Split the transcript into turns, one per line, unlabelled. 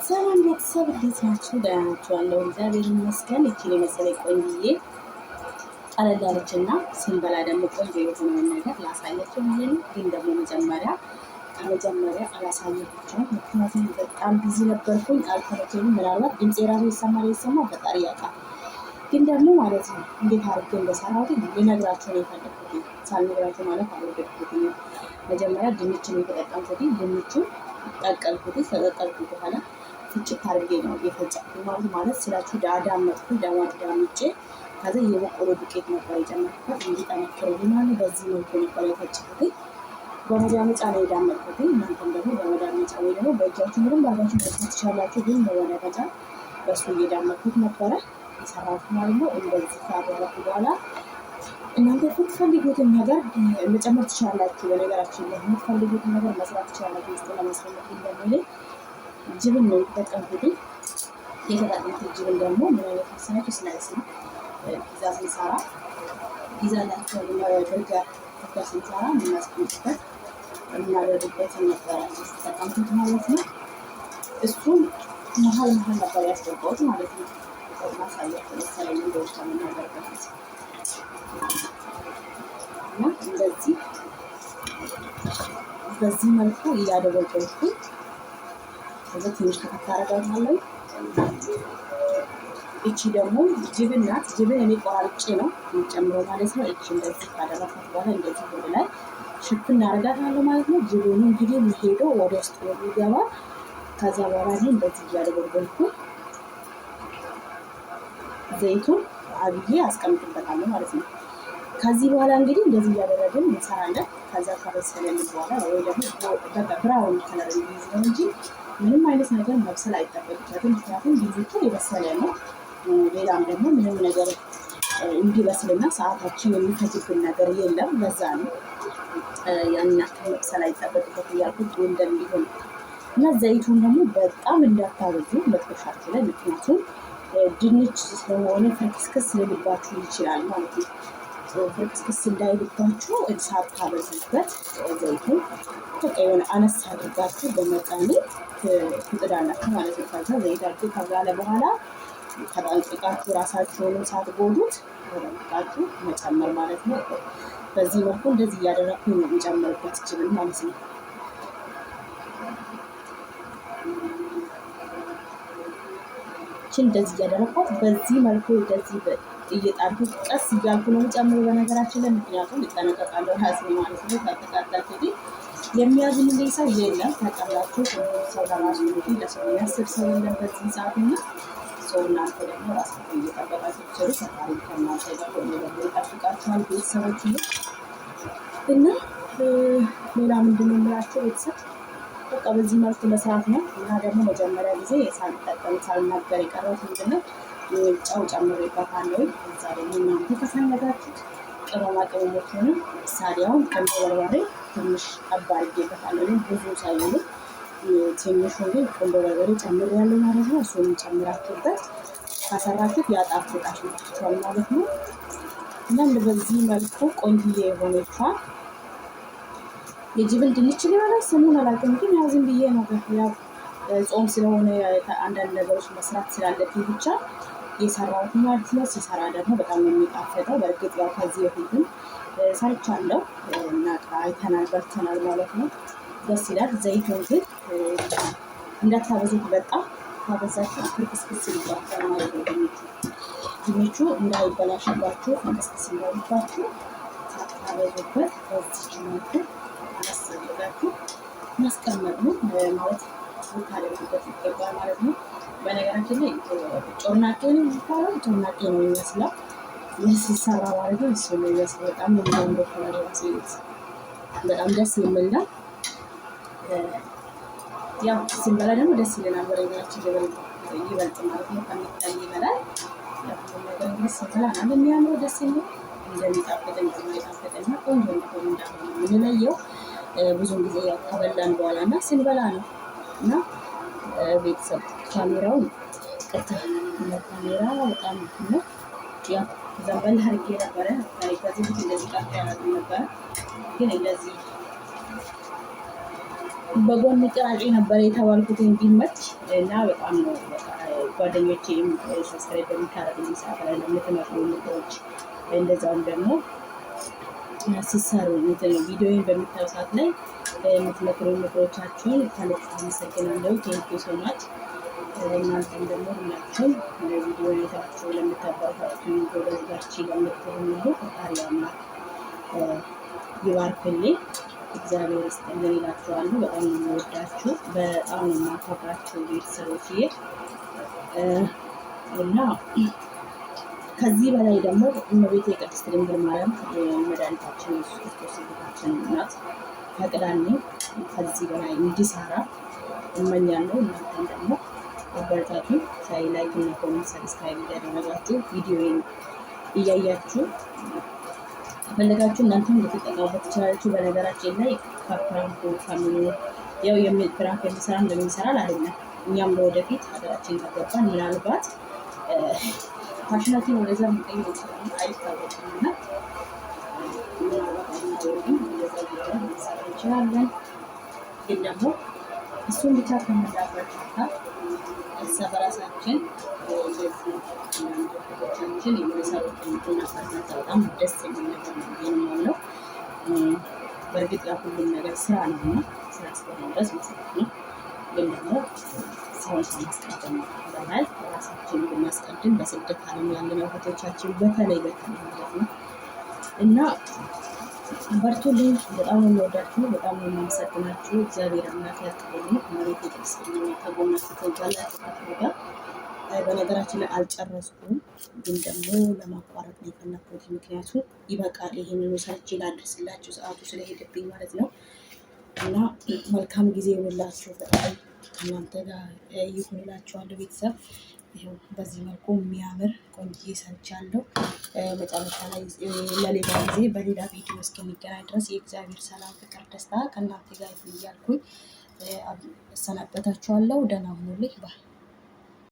ሰላም ቤተሰብ እንዴት ናችሁ? ደህና ናችሁ? አለው እግዚአብሔር ይመስገን። እቺን የመሰለ ቆንጆዬ ቀለል ያለችና ስንበላ ደግሞ ቆንጆ የሆነውን ነገር ላሳያችሁ ብዬ ነው። ግን ደግሞ ከመጀመሪያ አላሳየኋቸውም፣ ምክንያቱም በጣም ቢዚ ነበርኩኝ። አልተመቸኝም። ምናልባት ድምፄ ራሱ ይሰማ ፈጣሪ ያውቃል። ግን ደግሞ ማለት ነው እንዴት አድርጌ እንደሰራሁት ልነግራችሁ ነው የፈለኩት። ሳልነግራችሁ ማለት አልወደድኩትም። መጀመሪያ ድንችን የተጠቀምኩት ድንቹን ቀቀልኩት። ከቀቀልኩ በኋላ ፍጭት አድርጌ ነው የፈጨኩት ማለት ስላችሁ ዳመጥኩ። ዳምጬ ከዛ የበቆሎ ዱቄት ነበር የጨመርኩት እንዲጠነክርልኝ ማለት በዚህ መልኩ ነበር የፈጨኩት። በመዳመጫ ነው የዳመጥኩት። እናንተም ደግሞ በመዳመጫ ወይ ደግሞ በእጃችሁ ምንም ባጋችሁ መስራት ትችላላችሁ። ግን በመዳመጫ በሱ እየዳመጥኩት ነበረ የሰራሁት ማለት ነው። እንደዚህ ካደረኩ በኋላ እናንተ የምትፈልጉትን ነገር መጨመር ትችላላችሁ። በነገራችን ላይ የምትፈልጉትን ነገር መስራት ትችላላችሁ። ውስጥ ለማስቀመጥ እንደሚል ጅብን ነው የተጠቀምኩት። የተጠቀምኩት ጅብን ደግሞ ምን አይነት መሰላችሁ? ስላይስ ነው። ፒዛ ስንሰራ ፒዛ ናቸው በርገር ስንሰራ የምናስቀምጥበት የምናደርግበት ነበረ የተጠቀምኩት ማለት ነው። እሱም መሀል ነበር ያስገባሁት ማለት ነው። ማሳያቸው መሰለኝ እንደውታ የምናደርገበት እና እንደዚህ በዚህ መልኩ እያደረገኩ ከዛ ትንሽ ተካታረጋለሁ። እቺ ደግሞ ጅብን ናት። ጅብን እኔ ቆራርጬ ነው የምጨምረው ማለት ነው። እቺ እንደዚህ ካደረኩት በኋላ እንደዚህ ወደ ላይ ሽፍን እናደርጋታለሁ ማለት ነው። ጅብኑ እንግዲህ የሚሄደው ወደ ውስጥ የሚገባ ከዛ በኋላ እንደዚህ እያደረገኩ ዘይቱን አብዬ አስቀምጥበታለሁ ማለት ነው። ከዚህ በኋላ እንግዲህ እንደዚህ እያደረግን እንሰራለን። ከዛ ከበሰለን በኋላ ወይ ደግሞ ብራውን ከለር እንዲይዝ ነው እንጂ ምንም አይነት ነገር መብሰል አይጠበቅበትም። ምክንያቱም ጊዜቱ የበሰለ ነው። ሌላም ደግሞ ምንም ነገር እንዲበስልና ሰዓታችን የሚፈጅብን ነገር የለም። በዛ ነው ያን ያክል መብሰል አይጠበቅበት እያልኩት እንደሚሆን እና ዘይቱን ደግሞ በጣም እንዳታበዙ መጥበሻችሁ ላይ፣ ምክንያቱም ድንች ስለሆነ ፍርክስክስ ሊልባችሁ ይችላል ማለት ነው። ፍርክስክስ እንዳይልባችሁ እሳት ታበዙበት። ዘይቱን በቃ የሆነ አነስ አድርጋችሁ በመጠኑ ትጥዳላችሁ ማለት ነው። ከዛ ዘይታችሁ ከጋለ በኋላ ተጠንቅቃችሁ ራሳችሁን ሳትጎዱት ተጠንቅቃችሁ መጨመር ማለት ነው። በዚህ መልኩ እንደዚህ እያደረኩኝ ነው የምጨምርበት ጅብን ማለት ነው። እንደዚህ እያደረኳት በዚህ መልኩ እንደዚህ እየጣልኩ ቀስ እያልኩ ነው የምጨምረው። በነገራችን ላይ ምክንያቱም እጠነቀቃለሁ ራሴ ማለት ነው። ከተቃጠልኩ ግን የሚያዝንልኝ ሰው የለም። ተቀላችሁ ሰው ለራሱ እንግዲህ ለሰው የሚያስብ ሰው የለም በዚህ ሰዓት እና ሰው እናንተ ደግሞ ራሳችሁ እየጠበቃችሁ ትችሉ ፈጣሪ ከእናንተ ጋር ሆኖ ደግሞ ይጠብቃችኋል ቤተሰቦች እና ሌላ ምንድን ነው የምላቸው ቤተሰብ በቃ በዚህ መልኩ መስራት ነው። እና ደግሞ መጀመሪያ ጊዜ ሳልናገር የቀረሁት ምንድነው ጨው ጨምሬበታለሁ። እዛ ደግሞ እናንተ ከፈለጋችሁት ቅመማ ቅመሞችንም ሳዲያውን ቆንጆ በርበሬ ትንሽ ጠብ አድርጌበታለሁ። ብዙ ሳይሆን ትንሹን ግን ቆንጆ በርበሬ ጨምሬያለሁ ማለት ነው። እሱንም ጨምራችሁበት ካሰራችሁት ያጣፍጣችኋል ማለት ነው። እና በዚህ መልኩ ቆንጆዬ የሆነችዋል የጅብን ድንች ሊበላ ስሙን አላውቅም፣ ግን ያው ዝም ብዬ ነው ያው ጾም ስለሆነ አንዳንድ ነገሮች መስራት ስላለብኝ ብቻ የሰራሁት ማለት ነው። ሲሰራ ደግሞ በጣም የሚጣፈጠው በእርግጥ ያው ከዚህ በፊትም ሰርቻለሁ እና አይተናል በልተናል ማለት ነው። ደስ ይላል። ዘይቱን ግን እንዳታበዙት፣ በጣም ካበዛችሁ ፍርክስክስ ይባላል ማለት ነው። ድንቹ እንዳይበላሽባችሁ ፍርክስክስ እንዳይባችሁ ሳታበዙበት በዚህ መልኩ አስፈልጋችሁ ማስቀመጥ ነው ማለት ታደርጉበት ይገባል ማለት ነው። በነገራችን ላይ ጮርናቄ ነው የሚባለው፣ ጮርናቄ ነው የሚመስለው ሲሰራ ማለት ነው። እሱ ነው የሚመስለው። በጣም ነው በጣም ደስ የሚል ነው። ያው ስንበላ ደግሞ ደስ ይለናል። በነገራችን ይበልጥ ማለት ነው ከሚታይ ይበላል። ነገር እንግዲህ ስንበላ እንደሚያምረው ደስ የሚል እንደሚጣፍጥ እንደማይጣፍጥና ቆንጆ እንደሆነ እንዳሆነ የምንለየው ብዙን ጊዜ ያው ከበላን በኋላ እና ስንበላ ነው። እና ቤተሰብ ካሜራውን ቅርታ ካሜራ በጣም ነው ያው ዘንበል አድርጌ ነበረ። ከዚህ ፊት እንደዚህ ቀርታ ያደርግ ነበረ፣ ግን እንደዚህ በጎን ቅራጭ ነበር የተባልኩት እንዲመች እና በጣም ነው ጓደኞቼም ሰብስክራይብ በሚታረጉልኝ ሰዓት ላይ የምትመጡ ምክሮች እንደዛውም ደግሞ ሲሰሩ ቪዲዮን በሚታዩ ሰዓት ላይ የምትመክሩ ምክሮቻችሁን ከልብ አመሰግናለሁ። ቴንክ ዩ ሶ ማች። እናንተም ደግሞ ሁላችሁም ቪዲዮ አይታችሁ ለምታበረታቱኝ ጎበዛች ለምትሉ ሁሉ ፈጣሪ አምላክ ይባርክልኝ፣ እግዚአብሔር ይስጥልን ይላችኋለሁ። በጣም ነው የምወዳችሁ፣ በጣም ነው የማከብራችሁ ቤተሰቦችዬ እና ከዚህ በላይ ደግሞ እመቤቴ የቅድስት ድንግል ማርያም መድኃኒታችን ኢየሱስ ክርስቶስ ጌታችን ናት ፈቅዳኔ ከዚህ በላይ እንዲሰራ እመኛለሁ። እናንተም ደግሞ አበረታቱን። ሻይ ላይክ እና ኮሜንት ሰብስክራይብ እያደረጋችሁ ቪዲዮውን እያያችሁ ከፈለጋችሁ እናንተም ልትጠቀሙበት ትችላላችሁ። በነገራችን ላይ ከፕራንኩ ከሚኑ ያው ፕራንክ የሚሰራ እንደሚሰራ አይደለም። እኛም ለወደፊት ሀገራችን ከገባን ምናልባት ፋሽናችን ወደዛ የሚቀይሩ አይታወቅም እና እንችላለን። ግን ደግሞ እሱን ብቻ ከመዳበርታ እርስ በራሳችን ቻችን የሚሰሩትን ብናበረታታ በጣም ደስ የሚል ነገር ነው የምለው። በእርግጥ ያ ሁሉም ነገር ስራ ነው እና ስራ እስከሆነ ድረስ መስራት ነው። ግን ደግሞ ሰውን ከማስቀደም በላይ ራሳችን ብናስቀድም በስደት ዓለም ያለን እህቶቻችን በተለይ ማለት ነው እና በርቱልኝ። በጣም ነው የምወዳችሁ፣ በጣም ነው የማመሰግናችሁ። እግዚአብሔር አምላክ ያክብርልኝ። መሬት ይቅርስልኝ፣ ከጎናችሁ ትወጋላችሁ ጋር በነገራችን ላይ አልጨረስኩም፣ ግን ደግሞ ለማቋረጥ ነው የፈለኩት። ምክንያቱ ይበቃል፣ ይህንን ሰርቼ ላድርስላችሁ ሰዓቱ ስለሄደብኝ ማለት ነው። እና መልካም ጊዜ ይሁንላችሁ። በጣም ከእናንተ ጋር ይሁን እላችኋለሁ ቤተሰብ። ይኸው በዚህ መልኩ የሚያምር ቆንጆ ሰርቻለሁ። መጨረሻ ላይ ለሌላ ጊዜ በሌላ ቪዲዮ እስከሚገናኝ ድረስ የእግዚአብሔር ሰላም፣ ፍቅር፣ ደስታ ከእናንተ ጋር ይሁን እያልኩኝ እሰናበታችኋለሁ። ደህና ሁኑልኝ ባይ